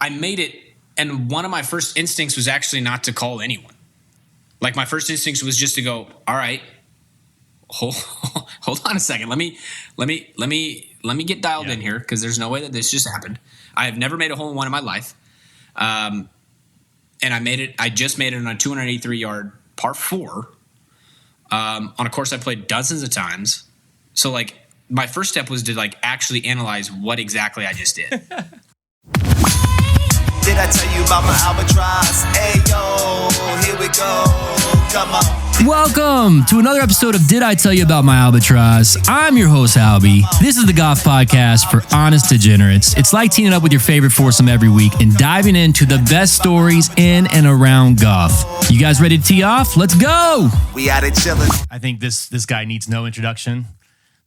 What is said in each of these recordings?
I made it, and one of my first instincts was actually not to call anyone. Like my first instinct was just to go, all right, hold on a second. Let me get dialed in here, because there's no way that this just happened. I have never made a hole in one in my life. And I just made it on a 283-yard par 4 on a course I played dozens of times. So like my first step was to like actually analyze what exactly I just did. Did I tell you about my Albatross? Hey, yo, here we go. Come on. Welcome to another episode of Did I Tell You About My Albatross? I'm your host, Albie. This is the golf podcast for honest degenerates. It's like teaming up with your favorite foursome every week and diving into the best stories in and around golf. You guys ready to tee off? Let's go! We out of chilling. I think this guy needs no introduction.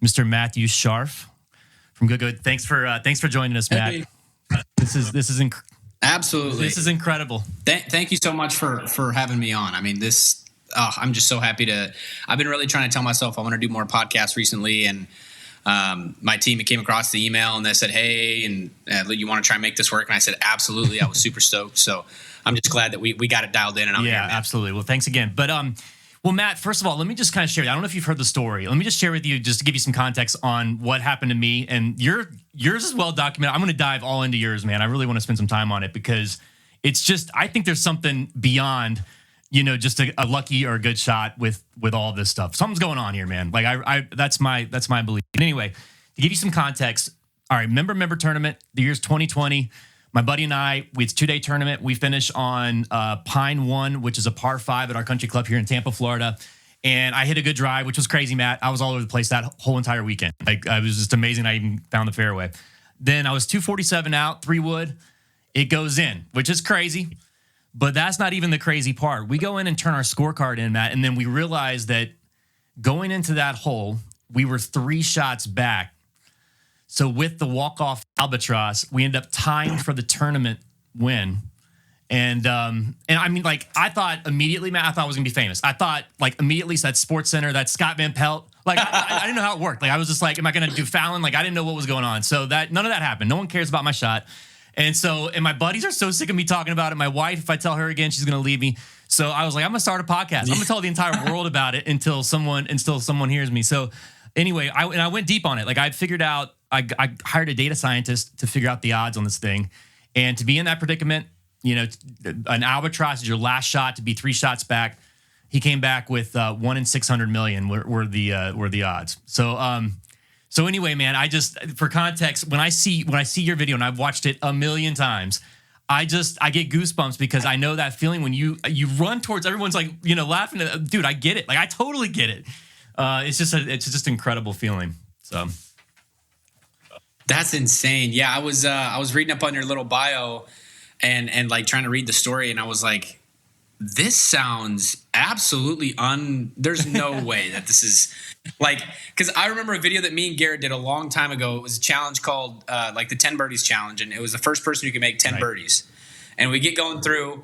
Mr. Matthew Scharff from Good. Thanks for joining us, Matt. Hey. This is Absolutely. This is incredible. Thank you so much for having me on. I mean, I'm just so happy to. I've been really trying to tell myself I want to do more podcasts recently, and my team came across the email and they said, "Hey, and you want to try and make this work?" And I said, "Absolutely." I was super stoked. So I'm just glad that we got it dialed in. And I'm here, man. Absolutely. Well, thanks again. But well, Matt, first of all, let me just kind of share. I don't know if you've heard the story. Let me just share with you, just to give you some context on what happened to me. And yours is well documented. I'm going to dive all into yours, man. I really want to spend some time on it because it's just, I think there's something beyond, just a lucky or a good shot with all this stuff. Something's going on here, man. Like I that's my belief. But anyway, to give you some context, all right, member tournament, the year's 2020. My buddy and I, it's a 2-day tournament. We finish on Pine 1, which is a par 5 at our country club here in Tampa, Florida. And I hit a good drive, which was crazy, Matt. I was all over the place that whole entire weekend. Like, it was just amazing. I even found the fairway. Then I was 247 out, 3-wood. It goes in, which is crazy. But that's not even the crazy part. We go in and turn our scorecard in, Matt, and then we realize that going into that hole, we were 3 shots back. So with the walk-off Albatross, we end up tying for the tournament win. And I mean, like, I thought immediately, Matt, I thought I was going to be famous. I thought, like, immediately, that Sports Center, that Scott Van Pelt, like, I didn't know how it worked. Like, I was just like, am I going to do Fallon? Like, I didn't know what was going on. So none of that happened. No one cares about my shot. And my buddies are so sick of me talking about it. My wife, if I tell her again, she's going to leave me. So I was like, I'm going to start a podcast. I'm going to tell the entire world about it until someone hears me. So anyway, I went deep on it. Like, I figured out, I hired a data scientist to figure out the odds on this thing. And to be in that predicament, an Albatross is your last shot to be 3 shots back. He came back with 1 in 600 million were the odds. So anyway, man, I just, for context, when I see your video, and I've watched it a million times, I get goosebumps because I know that feeling when you run towards everyone's like, laughing at, dude, I get it. Like, I totally get it. It's just an incredible feeling. So That's insane. Yeah, I was reading up on your little bio and like trying to read the story, and I was like, this sounds absolutely there's no way that this is like, because I remember a video that me and Garrett did a long time ago. It was a challenge called like the 10 birdies challenge, and it was the first person who could make 10 birdies. And we get going through.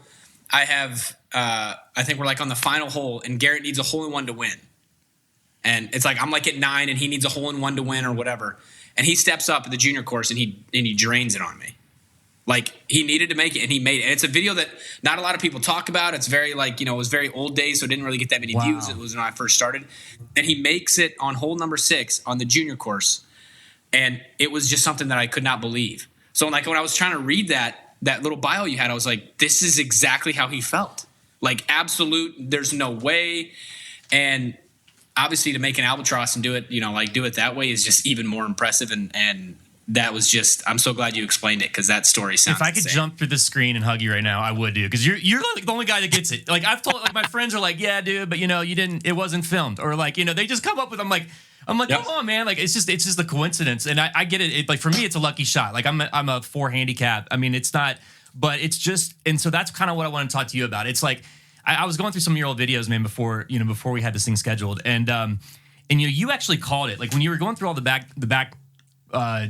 I have I think we're like on the final hole, and Garrett needs a hole in one to win. And it's like I'm like at 9, and he needs a hole in one to win or whatever. And he steps up at the junior course, and he drains it on me. Like, he needed to make it, and he made it. And it's a video that not a lot of people talk about. It's very, like, it was very old days, so it didn't really get that many views. It was when I first started. And he makes it on hole number 6 on the junior course. And it was just something that I could not believe. So, like, when I was trying to read that little bio you had, I was like, this is exactly how he felt. Like, absolute, there's no way. And obviously, to make an Albatross and do it, do it that way is just even more impressive. And that was just, I'm so glad you explained it, because that story sounds If I could insane. Jump through the screen and hug you right now, I would, dude. Because you're like the only guy that gets it. Like, I've told, like, my friends are like, yeah, dude, but you didn't, it wasn't filmed. Or like, they just come up with, I'm like, yep. Come on, man. Like, it's just a coincidence. And I get it. Like, for me, it's a lucky shot. Like, I'm a 4 handicap. I mean, it's not, but it's just, and so that's kind of what I want to talk to you about. It's like, I was going through some of your old videos, man, before we had this thing scheduled. And you actually called it, like, when you were going through all the back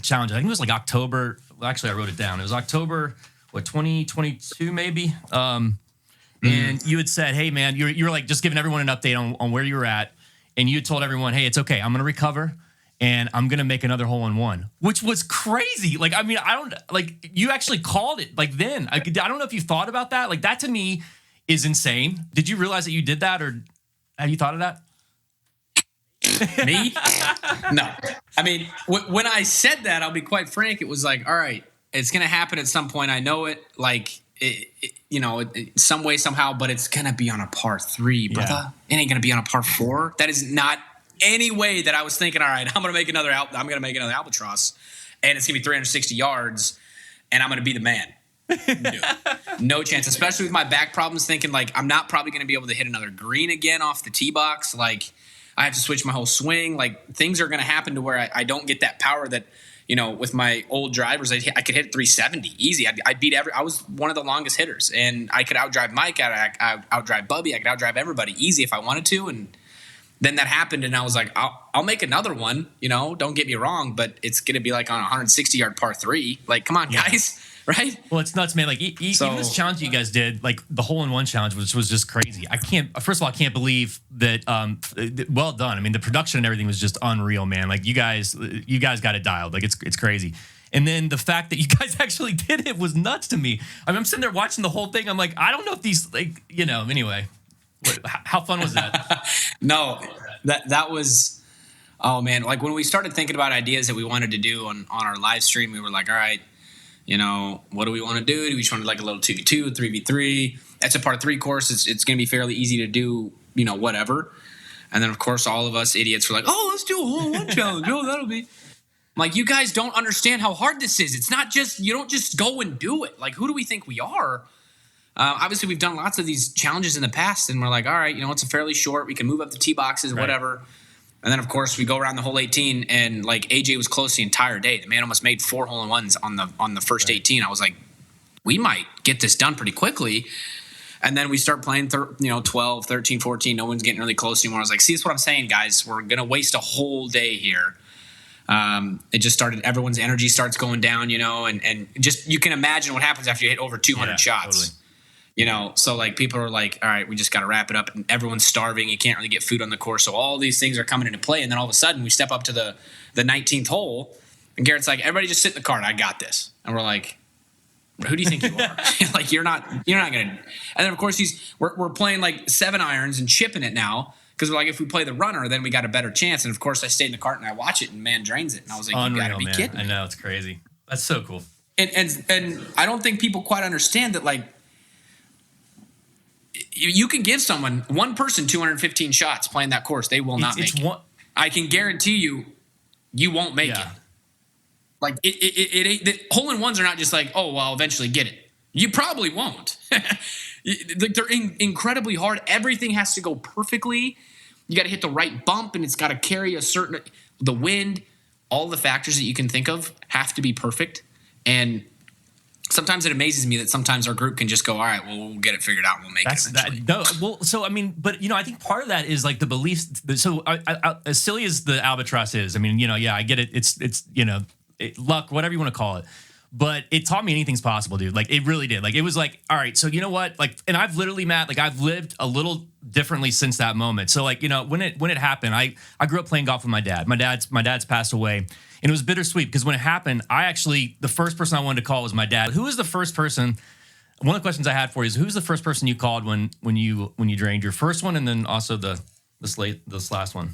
challenge. I think it was like October. Well, actually, I wrote it down. It was October, 2022 maybe. And you had said, hey, man, you were like just giving everyone an update on where you were at. And you had told everyone, hey, it's okay. I'm going to recover. and I'm gonna make another hole-in-one, which was crazy. Like, I mean, I don't like you actually called it like then. I don't know if you thought about that. Like, that to me is insane. Did you realize that you did that, or have you thought of that? Me? No. I mean, when I said that, I'll be quite frank. It was like, all right, it's going to happen at some point. I know it, like, some way, somehow, but it's going to be on a par 3, brother. Yeah. It ain't going to be on a par 4. That is not any way that I was thinking, all right, I'm going to make another Albatross, and it's going to be 360 yards, and I'm going to be the man. No chance, especially with my back problems, thinking, like, I'm not probably going to be able to hit another green again off the tee box. Like, I have to switch my whole swing. Like, things are going to happen to where I don't get that power that, with my old drivers, I could hit 370 easy. I'd beat I was one of the longest hitters, and I could outdrive Mike. I outdrive Bubby. I could outdrive everybody easy if I wanted to. And then that happened, and I was like, I'll make another one. Don't get me wrong, but it's going to be like on a 160-yard par 3. Like, come on, guys. Right? Well, it's nuts, man. Like, even this challenge you guys did, like the hole-in-one challenge, which was just crazy. First of all, I can't believe that. Well done. I mean, the production and everything was just unreal, man. Like, you guys got it dialed. Like, it's crazy. And then the fact that you guys actually did it was nuts to me. I mean, I'm sitting there watching the whole thing. I'm like, I don't know if these, like, anyway. How fun was that? No, that was, oh man. Like, when we started thinking about ideas that we wanted to do on our live stream, we were like, all right, what do we want to do? Do we just want to like a little 2v2, 3v3? That's a par 3 course. It's going to be fairly easy to do, whatever. And then, of course, all of us idiots were like, oh, let's do a hole-in-one challenge. Oh, that'll be. I'm like, you guys don't understand how hard this is. It's not just, you don't just go and do it. Like, who do we think we are? Obviously, we've done lots of these challenges in the past, and we're like, all right, it's a fairly short. We can move up the tee boxes, whatever. And then, of course, we go around the whole 18, and like AJ was close the entire day. The man almost made 4 hole-in-ones on the first 18. I was like, we might get this done pretty quickly. And then we start playing, 12, 13, 14. No one's getting really close anymore. I was like, see, that's what I'm saying, guys. We're going to waste a whole day here. It just started. Everyone's energy starts going down, and just you can imagine what happens after you hit over 200 shots. Totally. So like people are like, all right, we just got to wrap it up, and everyone's starving. You can't really get food on the course. So all these things are coming into play. And then all of a sudden we step up to the 19th hole, and Garrett's like, everybody just sit in the cart. I got this. And we're like, who do you think you are? Like, you're not going to. And then of course we're playing like 7 irons and chipping it now. Because we're like, if we play the runner, then we got a better chance. And of course I stayed in the cart and I watch it, and man drains it. And I was like, unreal, you got to be kidding me. I know, it's crazy. That's so cool. And I don't think people quite understand that, like, you can give one person 215 shots playing that course. They will not make it. I can guarantee you won't make it. Like, it ain't. The hole-in-ones are not just like, oh, well, I'll eventually get it. You probably won't. They're incredibly hard. Everything has to go perfectly. You got to hit the right bump, and it's got to carry the wind. All the factors that you can think of have to be perfect. And sometimes it amazes me that sometimes our group can just go, all right, well, we'll get it figured out and we'll make it eventually. So, I mean, but, I think part of that is like the belief. So as silly as the Albatross is, I mean, I get it. It's luck, whatever you want to call it. But it taught me anything's possible, dude. Like, it really did. Like, it was like, all right, so you know what? Like, and I've literally, Matt, like, I've lived a little differently since that moment. So, like, when it happened, I grew up playing golf with my dad. My dad's passed away, and it was bittersweet because when it happened, the first person I wanted to call was my dad. Who was the first person? One of the questions I had for you is, who's the first person you called when you drained your first one, and then also this last one?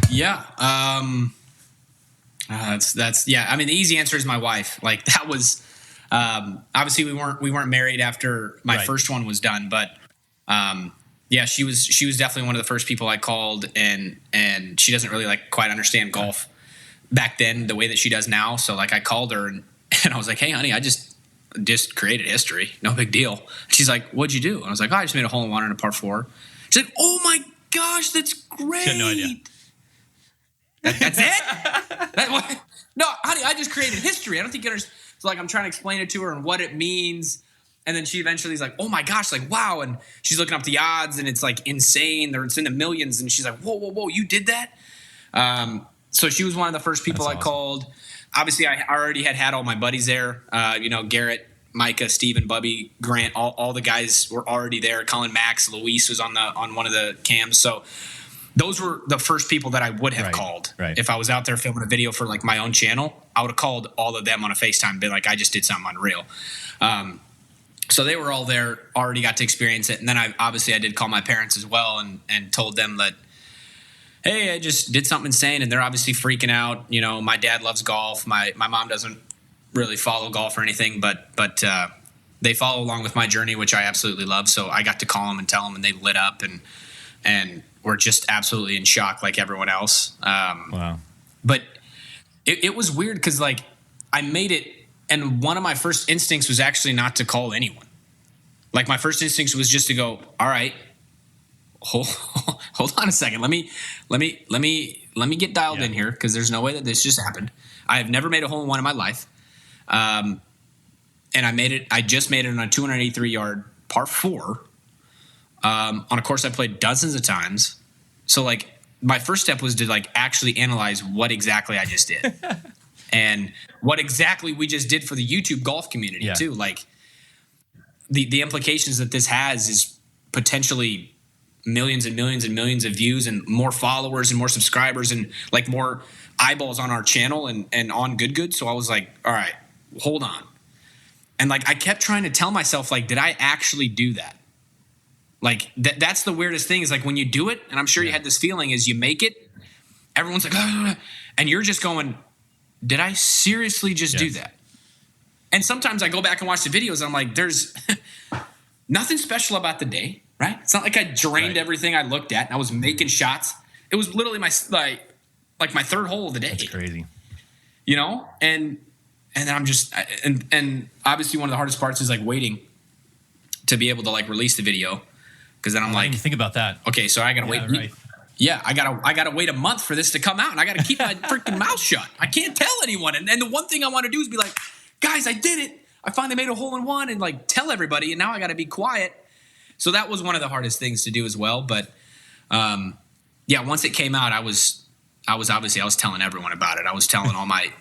Yeah. That's yeah. I mean, the easy answer is my wife. Like, that was obviously we weren't married after my first one was done, but yeah, she was definitely one of the first people I called, and she doesn't really like quite understand golf back then the way that she does now. So like, I called her and I was like, hey, honey, I just created history. No big deal. She's like, what'd you do? And I was like, oh, I just made a hole-in-one on a par 4. She's like, oh my gosh, that's great. She had no idea. That's it? No, honey, I just created history. I don't think you understand. So, like, I'm trying to explain it to her and what it means. And then she eventually is like, oh, my gosh, like, wow. And she's looking up the odds, and it's, like, insane. It's in the millions. And she's like, whoa, you did that? So she was one of the first people I called. Obviously, I already had all my buddies there. Garrett, Micah, Steven, Bubby, Grant, all the guys were already there. Colin, Max, Luis was on one of the cams. So those were the first people that I would have Right, called. right. If I was out there filming a video for like my own channel, I would have called all of them on a FaceTime and been like, I just did something unreal. So they were all there, already got to experience it. And then I did call my parents as well and told them that, hey, I just did something insane. And they're obviously freaking out. You know, my dad loves golf. My mom doesn't really follow golf or anything, but they follow along with my journey, which I absolutely love. So I got to call them and tell them, and they lit up and were just absolutely in shock like everyone else. Wow. But it was weird because, like, I made it, and one of my first instincts was actually not to call anyone. Like, my first instinct was just to go, all right, hold on a second. Let me get dialed in here, because there's no way that this just happened. I have never made a hole in one in my life. And I just made it on a 283-yard par 4 on a course I played dozens of times. So, like, my first step was to, like, actually analyze what exactly I just did and what exactly we just did for the YouTube golf community too. Like, the implications that this has is potentially millions and millions and millions of views and more followers and more subscribers and, like, more eyeballs on our channel and on Good. So I was like, all right, hold on. And, like, I kept trying to tell myself, like, did I actually do that? Like, that's the weirdest thing is, like, when you do it, and I'm sure you had this feeling, is you make it, everyone's like, and you're just going, did I seriously just do that? And sometimes I go back and watch the videos and I'm like, there's nothing special about the day, right? It's not like I drained everything I looked at and I was making shots. It was literally my third hole of the day. That's crazy. You know? And then I'm just, and obviously one of the hardest parts is, like, waiting to be able to, like, release the video. Cause then I'm like, think about that. Okay, so I gotta wait. Right. Yeah, I gotta wait a month for this to come out, and I gotta keep my freaking mouth shut. I can't tell anyone. And the one thing I want to do is be like, guys, I did it. I finally made a hole in one, and, like, tell everybody. And now I gotta be quiet. So that was one of the hardest things to do as well. But once it came out, I was telling everyone about it. I was telling all my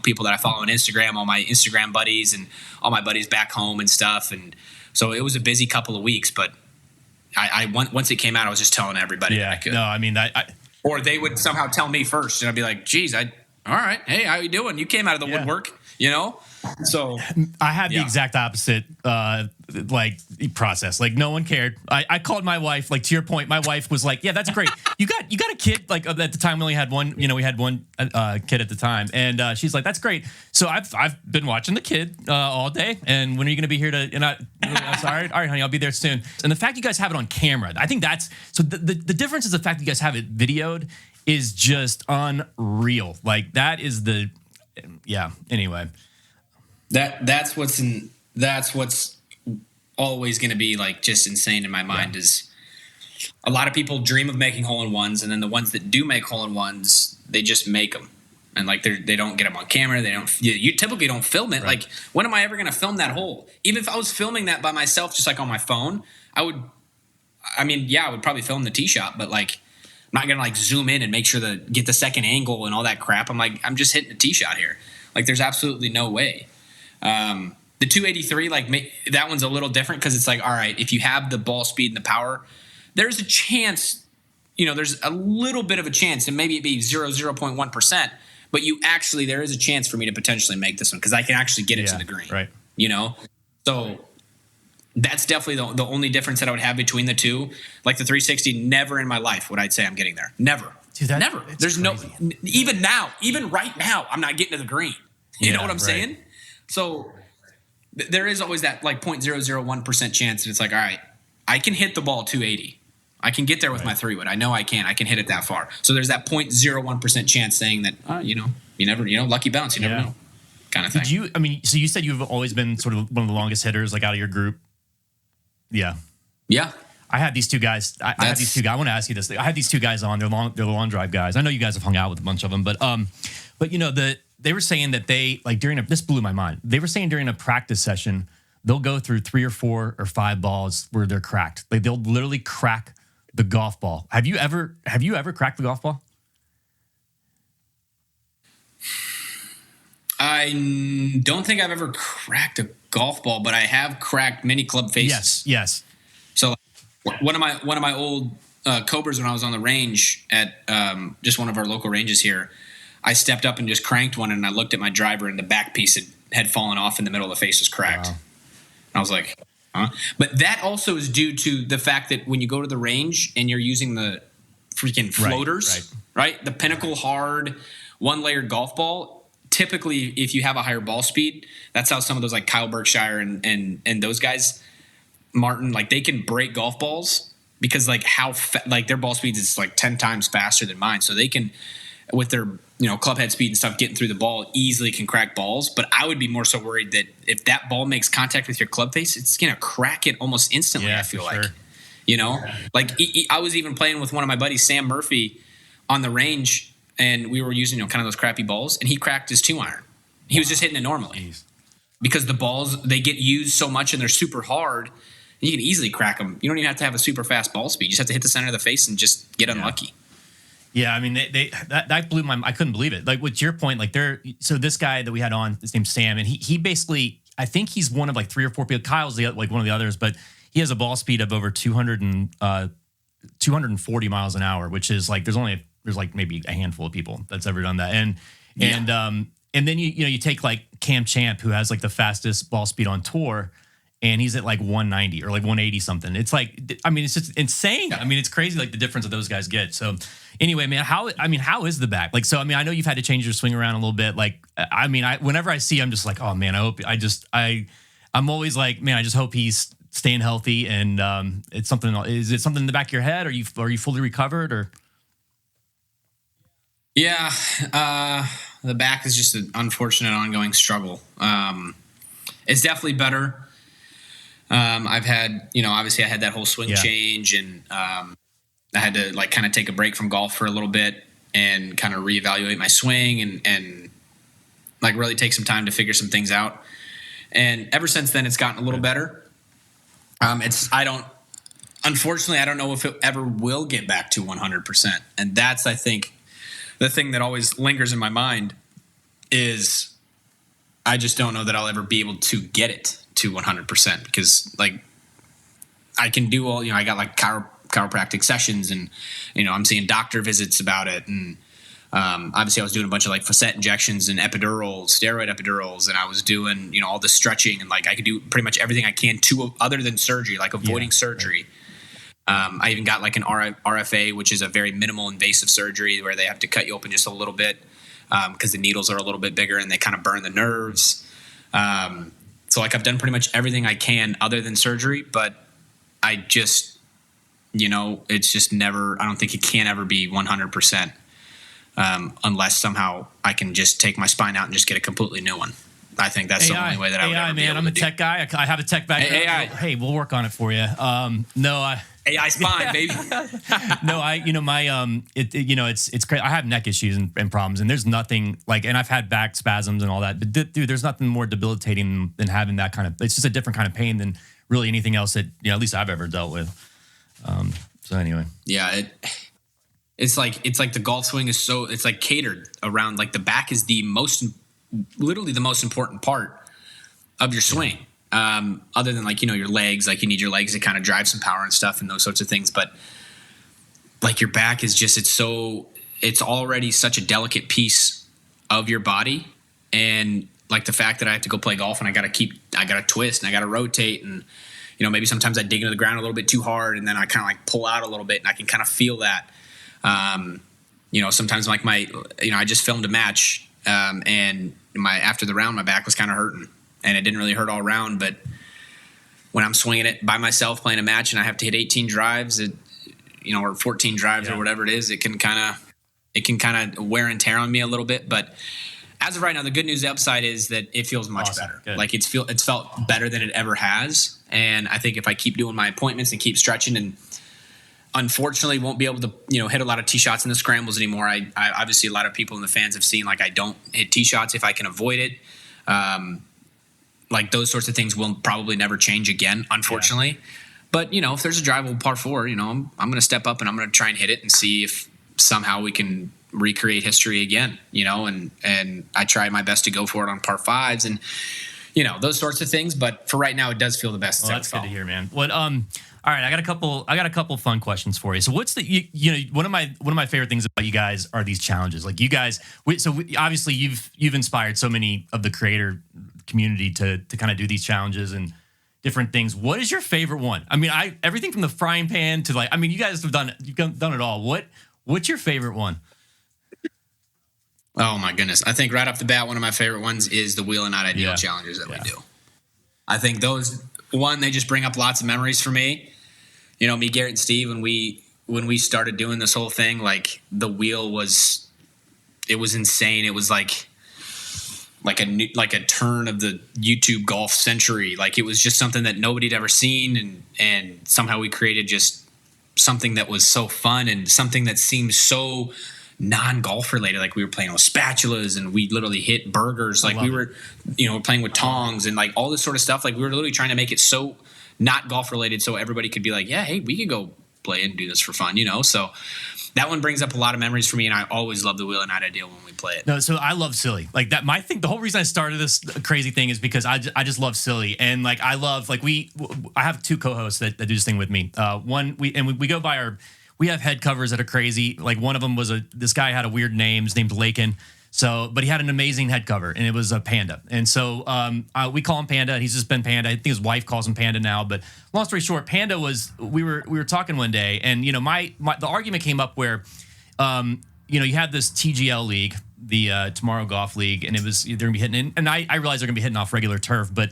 people that I follow on Instagram, all my Instagram buddies, and all my buddies back home and stuff. And so it was a busy couple of weeks, but once it came out, I was just telling everybody that I could. No, I mean, or they would somehow tell me first, and I'd be like, geez, all right. Hey, how you doing? You came out of the woodwork, you know? So I had the exact opposite process. Like, no one cared. I called my wife, like, to your point, my wife was like, yeah, that's great. You got a kid. Like, at the time we only had one, we had one kid at the time. And she's like, that's great. So I've been watching the kid all day. And when are you going to be here I'm sorry. All right, honey, I'll be there soon. And the fact you guys have it on camera, I think that's, so the difference is the fact that you guys have it videoed is just unreal. Like, that is anyway. That's what's always going to be, like, just insane in my mind is a lot of people dream of making hole-in-ones, and then the ones that do make hole-in-ones, they just make them. And, like, they don't get them on camera. You typically don't film it. Right. Like, when am I ever going to film that hole? Even if I was filming that by myself, just, like, on my phone, I would probably film the tee shot, but, like, I'm not going to, like, zoom in and make sure to get the second angle and all that crap. I'm like, I'm just hitting a tee shot here. Like, there's absolutely no way. The 283, like, that one's a little different because it's like, all right, if you have the ball speed and the power, there's a chance, there's a little bit of a chance, and maybe it'd be 0.1%, but there is a chance for me to potentially make this one because I can actually get it to the green. Right. So that's definitely the only difference that I would have between the two. Like, the 360, never in my life would I say I'm getting there. Never. Dude, never. There's crazy. even right now, I'm not getting to the green. You know what I'm saying? So there is always that, like, 0.001% chance that it's like, all right, I can hit the ball 280. I can get there with my 3-wood. I know I can. I can hit it that far. So there's that 0.01% chance saying that, you never, lucky bounce, you never know, kind of thing. So you said you've always been sort of one of the longest hitters, like, out of your group. Yeah. Yeah. I had these two guys. I had these two guys. I want to ask you this. I had these two guys on. They're long drive guys. I know you guys have hung out with a bunch of them, but they were saying that they, like, this blew my mind. They were saying during a practice session, they'll go through 3 or 4 or 5 balls where they're cracked. Like, they'll literally crack the golf ball. Have you ever cracked the golf ball? I don't think I've ever cracked a golf ball, but I have cracked many club faces. Yes. So one of my old Cobras when I was on the range at just one of our local ranges here. I stepped up and just cranked one, and I looked at my driver, and the back piece had fallen off in the middle of the face, was cracked. Wow. And I was like, huh? But that also is due to the fact that when you go to the range and you're using the freaking floaters, right? The Pinnacle hard, one-layered golf ball, typically if you have a higher ball speed, that's how some of those like Kyle Berkshire and those guys, Martin, like they can break golf balls because like like their ball speed is like 10 times faster than mine. So they can, with their club head speed and stuff, getting through the ball easily can crack balls. But I would be more so worried that if that ball makes contact with your club face, it's going to crack it almost instantly. I feel like, like I was even playing with one of my buddies, Sam Murphy, on the range, and we were using kind of those crappy balls, and he cracked his 2-iron. He was just hitting it normally because the balls, they get used so much and they're super hard. You can easily crack them. You don't even have to have a super fast ball speed. You just have to hit the center of the face and just get unlucky. Yeah, I mean, that blew my. I couldn't believe it. Like with your point, like so this guy that we had on, his name's Sam, and he basically, I think he's one of like 3 or 4 people. Kyle's like one of the others, but he has a ball speed of over 240 miles an hour, which is like there's like maybe a handful of people that's ever done that. And then you take like Cam Champ, who has like the fastest ball speed on tour, and he's at like 190 or like 180 something. It's like, I mean, it's just insane. I mean, it's crazy like the difference that those guys get. So anyway, man, how is the back? Like, so, I mean, I know you've had to change your swing around a little bit. Like, I mean, whenever I see, I'm just like, oh man, I'm always like, man, I just hope he's staying healthy. And is it something in the back of your head? Are you fully recovered or? Yeah. The back is just an unfortunate ongoing struggle. It's definitely better. I've had, obviously I had that whole swing change, and I had to like kind of take a break from golf for a little bit and kind of reevaluate my swing and like really take some time to figure some things out. And ever since then, it's gotten a little better. Unfortunately, I don't know if it ever will get back to 100%. And that's, I think, the thing that always lingers in my mind is I just don't know that I'll ever be able to get it to 100% because like I can do all, I got like chiropractic sessions and, I'm seeing doctor visits about it. And obviously I was doing a bunch of like facet injections and steroid epidurals. And I was doing, all the stretching and like I could do pretty much everything I can other than surgery, like avoiding surgery. I even got like an RFA, which is a very minimal invasive surgery where they have to cut you open just a little bit because the needles are a little bit bigger and they kind of burn the nerves. So like I've done pretty much everything I can other than surgery, but I just, it's just never, I don't think it can ever be 100% unless somehow I can just take my spine out and just get a completely new one. I think that's the only way that I would ever be able I'm to a tech guy. I have a tech background. Hey, we'll work on it for you. AI spine, baby. No, it's crazy. I have neck issues and problems, and there's nothing like, and I've had back spasms and all that. But dude, there's nothing more debilitating than having that kind of. It's just a different kind of pain than really anything else that at least I've ever dealt with. So anyway, yeah, it's like the golf swing is it's like catered around like the back is literally the most important part of your swing. Other than like, your legs, like you need your legs to kind of drive some power and stuff and those sorts of things. But like your back is just, it's already such a delicate piece of your body. And like the fact that I have to go play golf and I got to twist and I got to rotate. And, maybe sometimes I dig into the ground a little bit too hard and then I kind of like pull out a little bit and I can kind of feel that. Sometimes like I just filmed a match and after the round, my back was kind of hurting. And it didn't really hurt all around, but when I'm swinging it by myself playing a match and I have to hit 18 drives, or 14 drives or whatever it is, it can kind of wear and tear on me a little bit. But as of right now, the good news, the upside is that it feels much better. Good. Like it's felt better than it ever has. And I think if I keep doing my appointments and keep stretching, and unfortunately won't be able to, hit a lot of tee shots in the scrambles anymore. I obviously a lot of people in the fans have seen like I don't hit tee shots if I can avoid it. Like those sorts of things will probably never change again, unfortunately. Yeah. But, if there's a drivable par 4, I'm going to step up and I'm going to try and hit it and see if somehow we can recreate history again, and I try my best to go for it on par 5s. And, those sorts of things. But for right now, it does feel the best. Well, that's good to hear, man. What all right, I got a couple fun questions for you. So what's one of my favorite things about you guys are these challenges. Like you guys, obviously you've inspired so many of the creator community to kind of do these challenges and different things. What is your favorite one? I mean, everything from the frying pan to you guys have done it all. What's your favorite one? Oh my goodness. I think right off the bat, one of my favorite ones is the Wheel and Not Ideal challenges that we do. I think they just bring up lots of memories for me. Me, Garrett, and Steve, when we started doing this whole thing, like the wheel was insane. It was like a turn of the YouTube golf century. Like it was just something that nobody had ever seen, and somehow we created just something that was so fun and something that seemed so non-golf related. Like we were playing with spatulas and we literally hit burgers. Like we were, playing with tongs and like all this sort of stuff. Like we were literally trying to make it so not golf related so everybody could be like, yeah, hey, we could go play and do this for fun, So that one brings up a lot of memories for me, and I always love the Wheel and Not Ideal when we play it. No, so I love silly. Like that, the whole reason I started this crazy thing is because I just love silly, and like I love I have two co-hosts that do this thing with me. We go by we have head covers that are crazy. Like one of them was this guy had a weird name. His name's Lakin. But he had an amazing head cover, and it was a Panda. And so we call him Panda. He's just been Panda. I think his wife calls him Panda now. But long story short, Panda we were talking one day, and the argument came up where you had this TGL league, the Tomorrow Golf League, and they're gonna be hitting, and I realize they're gonna be hitting off regular turf, but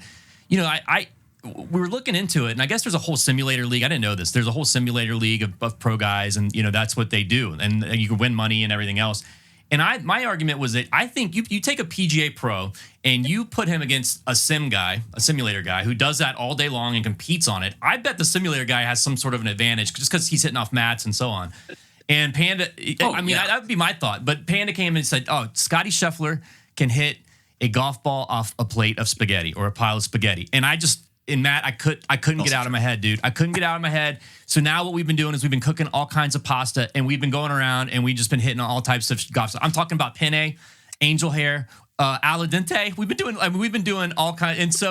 we were looking into it, and I guess there's a whole simulator league. I didn't know this. There's a whole simulator league of pro guys, and that's what they do, and you can win money and everything else. And my argument was that I think you take a PGA pro and you put him against a simulator guy who does that all day long and competes on it. I bet the simulator guy has some sort of an advantage just because he's hitting off mats and so on. And Panda, that would be my thought. But Panda came and said, "Oh, Scotty Scheffler can hit a golf ball off a plate of spaghetti or a pile of spaghetti." And Matt, I couldn't get out of my head, dude. I couldn't get out of my head. So now what we've been doing is we've been cooking all kinds of pasta, and we've been going around and we've just been hitting all types of golf. I'm talking about penne, angel hair, al dente. We've been doing all kinds.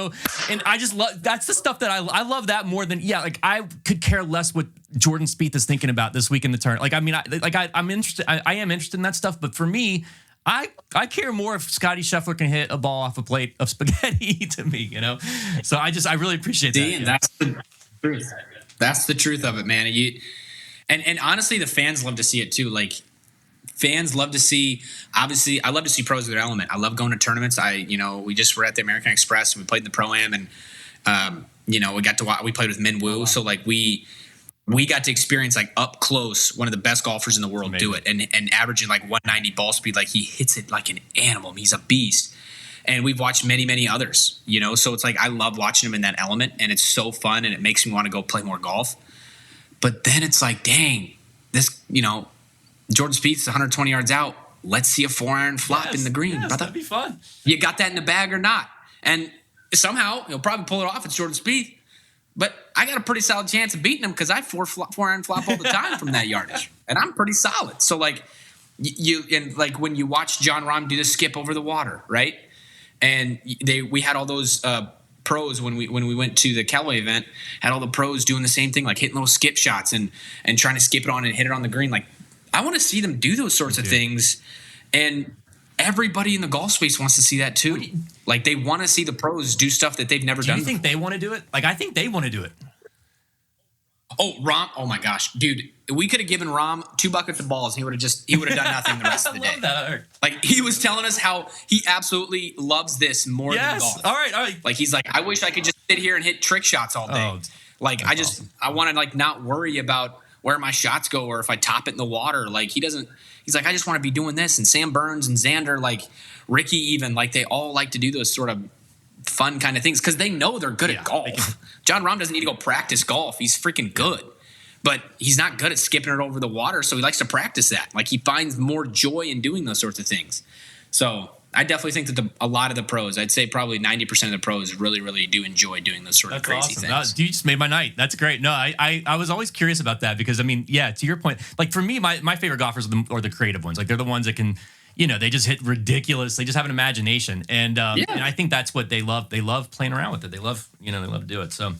And I just love, that's the stuff that I love that more than, I could care less what Jordan Spieth is thinking about this week in the tournament. I'm interested. I am interested in that stuff, but for me, I care more if Scotty Scheffler can hit a ball off a plate of spaghetti to me, So I really appreciate that. And that's the truth. That's the truth of it, man. And honestly, the fans love to see it too. Like fans love to see. Obviously, I love to see pros in their element. I love going to tournaments. We just were at the American Express and we played in the Pro-Am, and we got to watch. We played with Min Woo, so like we got to experience like up close one of the best golfers in the world do it, and averaging like 190 ball speed. Like he hits it like an animal. He's a beast. And we've watched many, many others, so it's like I love watching him in that element, and it's so fun, and it makes me want to go play more golf. But then it's like, dang, this, Jordan Spieth's 120 yards out. Let's see a 4-iron flop in the green, brother. That'd be fun. You got that in the bag or not? And somehow he'll probably pull it off. It's Jordan Spieth. But I got a pretty solid chance of beating him because I 4-iron flop all the time from that yardage, and I'm pretty solid. So like when you watch John Rahm do the skip over the water, right? And we had all those pros when we went to the Callaway event, had all the pros doing the same thing, like hitting little skip shots and trying to skip it on and hit it on the green. Like I want to see them do those sorts of things, and everybody in the golf space wants to see that too. Like they want to see the pros do stuff that they've never done. Do you think they want to do it? Like I think they want to do it. Oh, Rahm! Oh my gosh, dude! We could have given Rahm 2 buckets of balls, and he would have done nothing the rest of the day. That. Like he was telling us how he absolutely loves this more than golf. All right. Like he's like, I wish I could just sit here and hit trick shots all day. I want to like not worry about where my shots go or if I top it in the water. Like he's like, I just want to be doing this. And Sam Burns and Xander, like Ricky, even like they all like to do those sort of fun kind of things because they know they're good at golf. John Rahm doesn't need to go practice golf. He's freaking good. But he's not good at skipping it over the water, so he likes to practice that. Like he finds more joy in doing those sorts of things. So I definitely think that a lot of the pros, I'd say probably 90% of the pros really, really do enjoy doing those sort of crazy things. You just made my night. That's great. No, I was always curious about that because, to your point, like for me, my favorite golfers are the creative ones. Like they're the ones that can, they just hit ridiculous. They just have an imagination, and I think that's what they love. They love playing around with it. They love they love to do it. So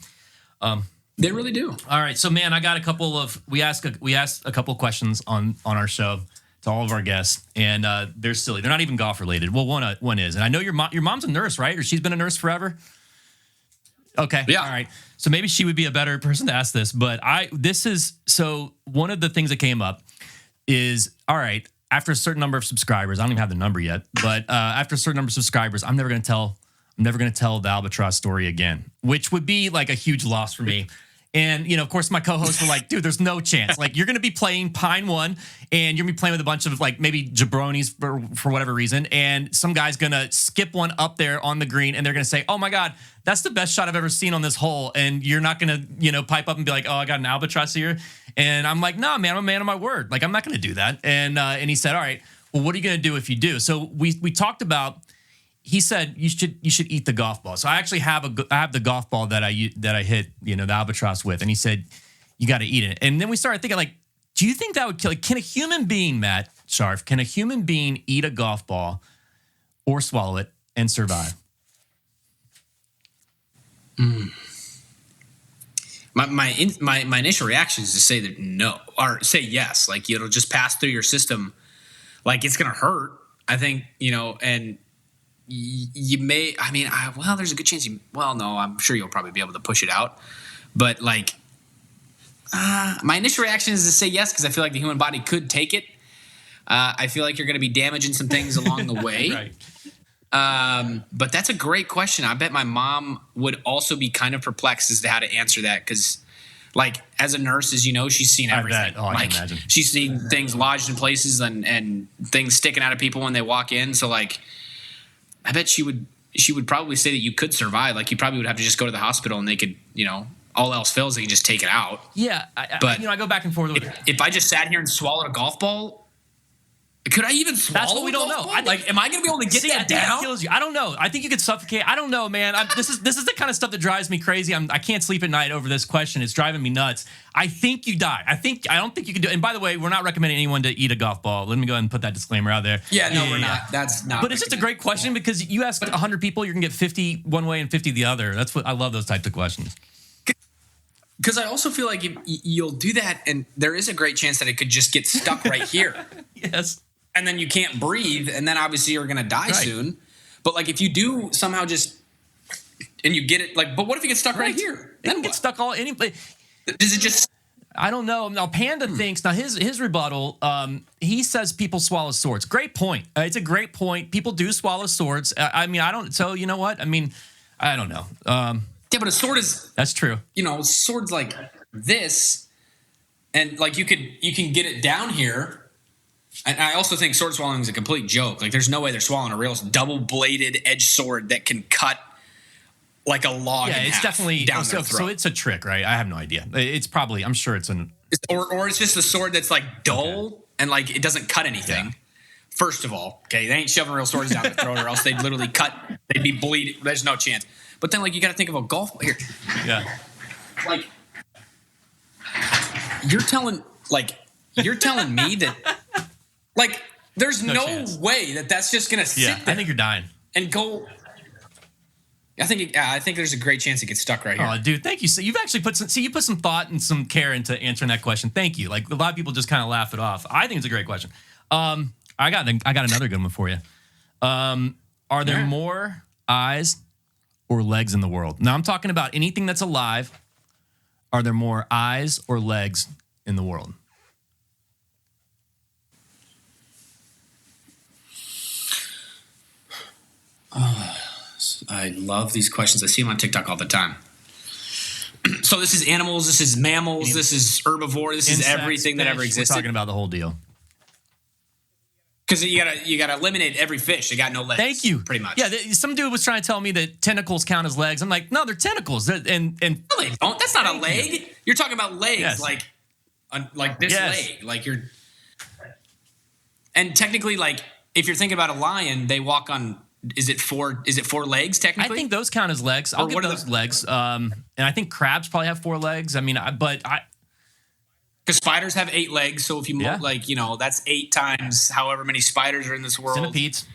They really do. all right, so man, I got a couple of we asked a couple of questions on our show to all of our guests, and they're silly. They're not even golf related. Well, one is, and I know your mom's a nurse, right? Or she's been a nurse forever. Okay. Yeah. All right. So maybe she would be a better person to ask this, but one of the things that came up is, all right, after a certain number of subscribers, I don't even have the number yet, but after a certain number of subscribers, I'm never going to tell the Albatross story again, which would be like a huge loss for me. And, of course, my co-hosts were like, dude, there's no chance. Like, you're going to be playing Pine 1, and you're going to be playing with a bunch of, like, maybe jabronis for whatever reason, and some guy's going to skip one up there on the green, and they're going to say, oh, my God, that's the best shot I've ever seen on this hole, and you're not going to, pipe up and be like, oh, I got an Albatross here. And I'm like, nah, man, I'm a man of my word. Like, I'm not going to do that. And he said, all right, well, what are you going to do if you do? So we talked about, he said you should eat the golf ball. So I actually have the golf ball that I hit the Albatross with, and he said you got to eat it. And then we started thinking, like, do you think that would kill? Like, can a human being, Matt Scharff, can a human being eat a golf ball or swallow it and survive? My initial reaction is to say that no, or say yes. Like, it'll just pass through your system. Like, it's gonna hurt. I think and. You may, there's a good chance no, I'm sure you'll probably be able to push it out. But like, my initial reaction is to say yes, because I feel like the human body could take it. I feel like you're going to be damaging some things along the way. Right. But that's a great question. I bet my mom would also be kind of perplexed as to how to answer that, because like, as a nurse, as she's seen everything. I bet. Oh, I can imagine. She's seen things lodged in places and things sticking out of people when they walk in. So like, I bet she would probably say that you could survive. Like, you probably would have to just go to the hospital and they could, all else fails, they can just take it out. Yeah. But I go back and forth with it. If I just sat here and swallowed a golf ball, could I even swallow? That's what we don't know. Am I going to be able to get that down? Kills you. I don't know. I think you could suffocate. I don't know, man. This is the kind of stuff that drives me crazy. I can't sleep at night over this question. It's driving me nuts. I think you die. I don't think you can do it. And by the way, we're not recommending anyone to eat a golf ball. Let me go ahead and put that disclaimer out there. Yeah, no, we're not. That's not. But it's just a great question, because you ask 100 people, you're going to get 50 one way and 50 the other. That's what I love, those types of questions. Because I also feel like you'll do that, and there is a great chance that it could just get stuck right here. Yes. And then you can't breathe, and then obviously you're going to die soon. But like, if you do somehow and you get it, like, but what if you get stuck right here? Then get stuck any place. Does it just? I don't know. Now Panda thinks, now his rebuttal, he says people swallow swords. Great point. It's a great point. People do swallow swords. I don't. So you know what? I don't know. Yeah, but a sword is. That's true. Swords like this, and like you can get it down here. And I also think sword swallowing is a complete joke. Like, there's no way they're swallowing a real double-bladed edge sword that can cut like a log. Yeah, it's definitely down their throat. So it's a trick, right? I have no idea. It's probably. I'm sure it's or it's just a sword that's like dull and like it doesn't cut anything. Yeah. First of all, okay, they ain't shoving real swords down their throat, or else they'd literally cut. They'd be bleeding. There's no chance. But then, like, you got to think of a golf here. Yeah. Like, you're telling me that. Like, there's no way that's just gonna sit there. I think you're dying and go. I think there's a great chance it gets stuck right here. Oh, dude, thank you. So you've actually put some thought and some care into answering that question. Thank you. Like, a lot of people just kind of laugh it off. I think it's a great question. I got another good one for you. Are there more eyes or legs in the world? Now I'm talking about anything that's alive. Are there more eyes or legs in the world? Oh, I love these questions. I see them on TikTok all the time. So this is animals, this is mammals, this is herbivore, this is everything that ever existed. We're talking about the whole deal. Because you gotta eliminate every fish. They got no legs. Thank you. Pretty much. Yeah, some dude was trying to tell me that tentacles count as legs. I'm like, no, they're tentacles. No, they don't. That's not a leg. You're talking about legs, like this leg, like you're. And technically, like, if you're thinking about a lion, they walk on. Is it four legs technically? I think those count as legs. I'll give those legs. And I think crabs probably have 4 legs. I mean, Because spiders have 8 legs, so if you Yeah. that's 8 times however many spiders are in this world. Centipedes.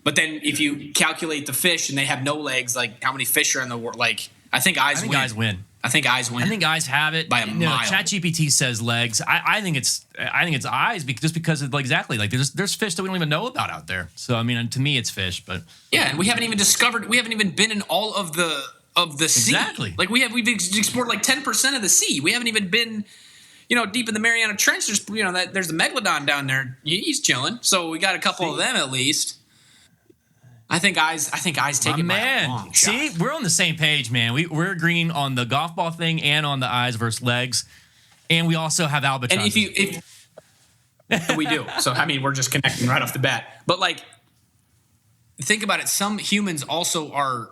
But then if you calculate the fish and they have no legs, like how many fish are in the world? Like I think eyes win. Eyes win. I think eyes win. I think eyes have it by a mile. ChatGPT says legs. I think it's eyes because of exactly like there's fish that we don't even know about out there. So I mean, to me, it's fish. But yeah, and we haven't even been in all of the sea. Exactly. Like we've explored like 10% of the sea. We haven't even been deep in the Mariana Trench. There's there's the megalodon down there. He's chilling. So we got a couple of them at least. I think eyes take it by a long shot. See, we're on the same page, man. We're agreeing on the golf ball thing and on the eyes versus legs, and we also have albatross. And if we do, so I mean, we're just connecting right off the bat. But like, think about it. Some humans also are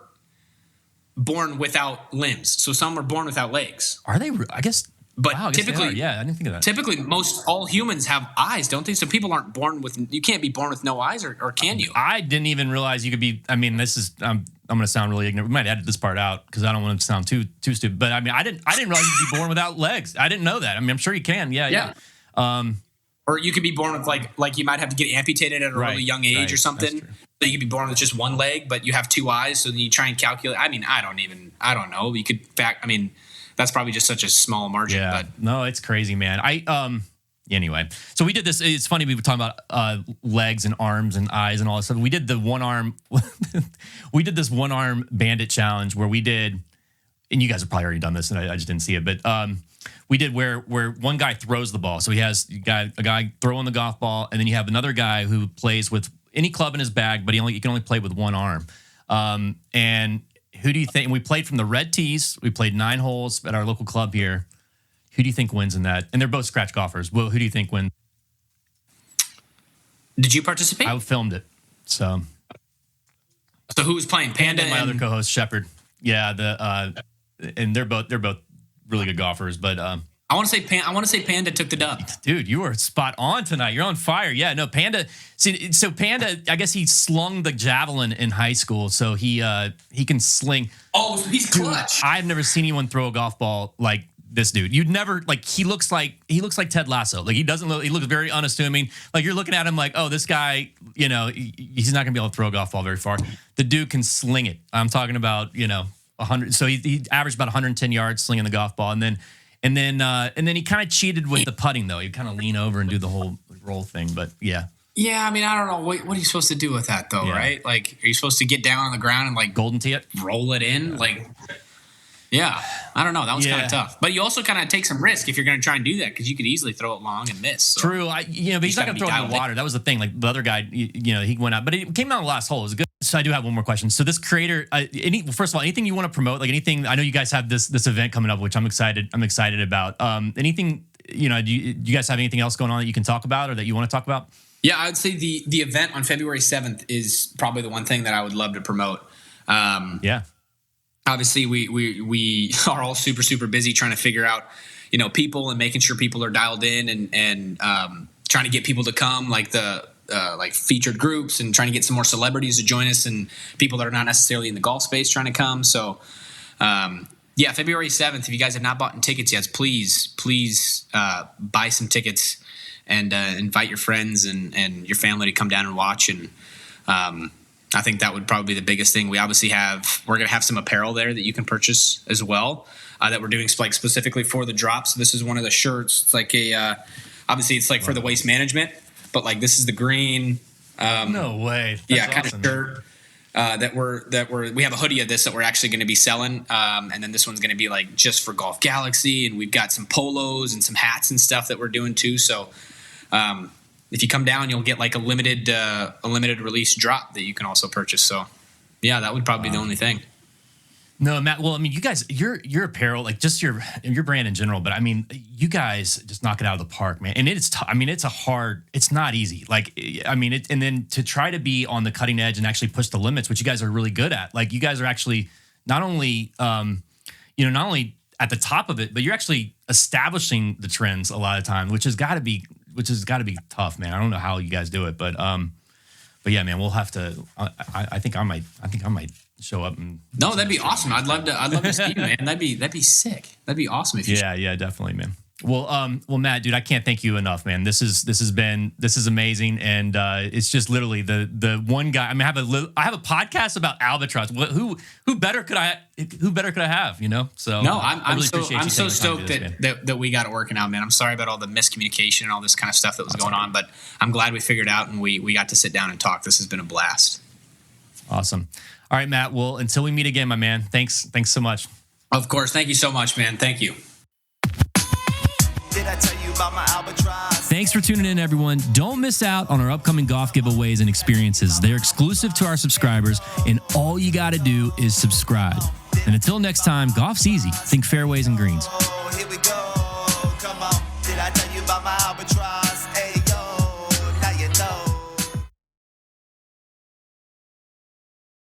born without limbs, so some are born without legs. Are they? I guess. But wow, I guess typically, yeah, I didn't think of that. Typically, all humans have eyes, don't they? So people aren't born with. You can't be born with no eyes, or can you? I didn't even realize you could be. I mean, this is. I'm going to sound really ignorant. We might edit this part out because I don't want to sound too stupid. But I mean, I didn't realize you could be born without legs. I didn't know that. I mean, I'm sure you can. Yeah. Or you could be born with like you might have to get amputated at a really young age or something. So you could be born with just one leg, but you have 2 eyes. So then you try and calculate. I mean, I don't know. You could I mean. That's probably just such a small margin. Yeah. But no, it's crazy, man. Anyway, so we did this. It's funny we were talking about legs and arms and eyes and all this stuff. We did the one arm. We did this 1 arm bandit challenge where we did, and you guys have probably already done this, and I just didn't see it, but we did where one guy throws the ball. So he has a guy throwing the golf ball, and then you have another guy who plays with any club in his bag, but he can only play with 1 arm. And who do you think? And we played from the red tees. We played 9 holes at our local club here. Who do you think wins in that? And they're both scratch golfers. Well, who do you think wins? Did you participate? I filmed it. So who was playing? Panda and my other co-host Shepard. Yeah, and they're both really good golfers. But I want to say Panda took the dub. Dude, you are spot on tonight. You're on fire. Yeah, no, Panda. So Panda, I guess he slung the javelin in high school, so he can sling. Oh, so he's clutch. Dude, I've never seen anyone throw a golf ball like this dude. You'd never he looks like Ted Lasso. Like he looks very unassuming. Like you're looking at him like, oh, this guy, he's not gonna be able to throw a golf ball very far. The dude can sling it. I'm talking about 100. So he averaged about 110 yards slinging the golf ball, and then he kind of cheated with the putting though. He'd kind of lean over and do the whole roll thing. But yeah. Yeah, I mean, I don't know. What are you supposed to do with that though, right? Like, are you supposed to get down on the ground and like golden tee it, roll it in? Yeah. Like, yeah, I don't know. That was kind of tough. But you also kind of take some risk if you're going to try and do that because you could easily throw it long and miss. So. True. But he's not going to throw it in the water. That was the thing. Like the other guy, he went out, but it came out in the last hole. It was good. So I do have one more question. So this creator, first of all, anything you want to promote, like anything, I know you guys have this event coming up, which I'm excited about. Anything, do you guys have anything else going on that you can talk about or that you want to talk about? Yeah, I would say the event on February 7th is probably the one thing that I would love to promote. Yeah. Obviously, we are all super, super busy trying to figure out, people and making sure people are dialed in and trying to get people to come, like the featured groups and trying to get some more celebrities to join us and people that are not necessarily in the golf space trying to come. So, February 7th, if you guys have not bought tickets yet, please buy some tickets and invite your friends and your family to come down and watch. And I think that would probably be the biggest thing. We're going to have some apparel there that you can purchase as well that we're doing specifically for the drops. So this is one of the shirts. It's like obviously it's like for the waste management, but like this is the green. No way. That's kind of shirt we have a hoodie of this that we're actually going to be selling. And then this one's going to be like just for Golf Galaxy. And we've got some polos and some hats and stuff that we're doing too. So, if you come down, you'll get like a limited release drop that you can also purchase. So, yeah, that would probably be the only thing. No, Matt. Well, I mean, you guys, your apparel, like just your brand in general, but I mean, you guys just knock it out of the park, man. And it's it's not easy. Like, I mean, and then to try to be on the cutting edge and actually push the limits, which you guys are really good at. Like, you guys are actually not only at the top of it, but you're actually establishing the trends a lot of times, which has got to be tough, man. I don't know how you guys do it, but yeah, man, we'll have to. I think I might show up and. No, that'd be awesome. I'd love to see you, man. That'd be sick. That'd be awesome if you. Yeah, definitely, man. Well, Matt, dude, I can't thank you enough, man. This is amazing, and it's just literally the one guy. I mean, I have a podcast about Albatross. Who better could I have? You know, so No, I really appreciate you I'm so taking the time to stoked do this, man. that we got it working out, man. I'm sorry about all the miscommunication and all this kind of stuff that was going on, but I'm glad we figured out and we got to sit down and talk. This has been a blast. Awesome. All right, Matt. Well, until we meet again, my man. Thanks so much. Of course. Thank you so much, man. Thank you. Did I tell you about my Albatross? Thanks for tuning in, everyone. Don't miss out on our upcoming golf giveaways and experiences. They're exclusive to our subscribers, and all you got to do is subscribe. And until next time, golf's easy. Think fairways and greens. Oh, here we go. Come on. Did I tell you about my Albatross? Hey.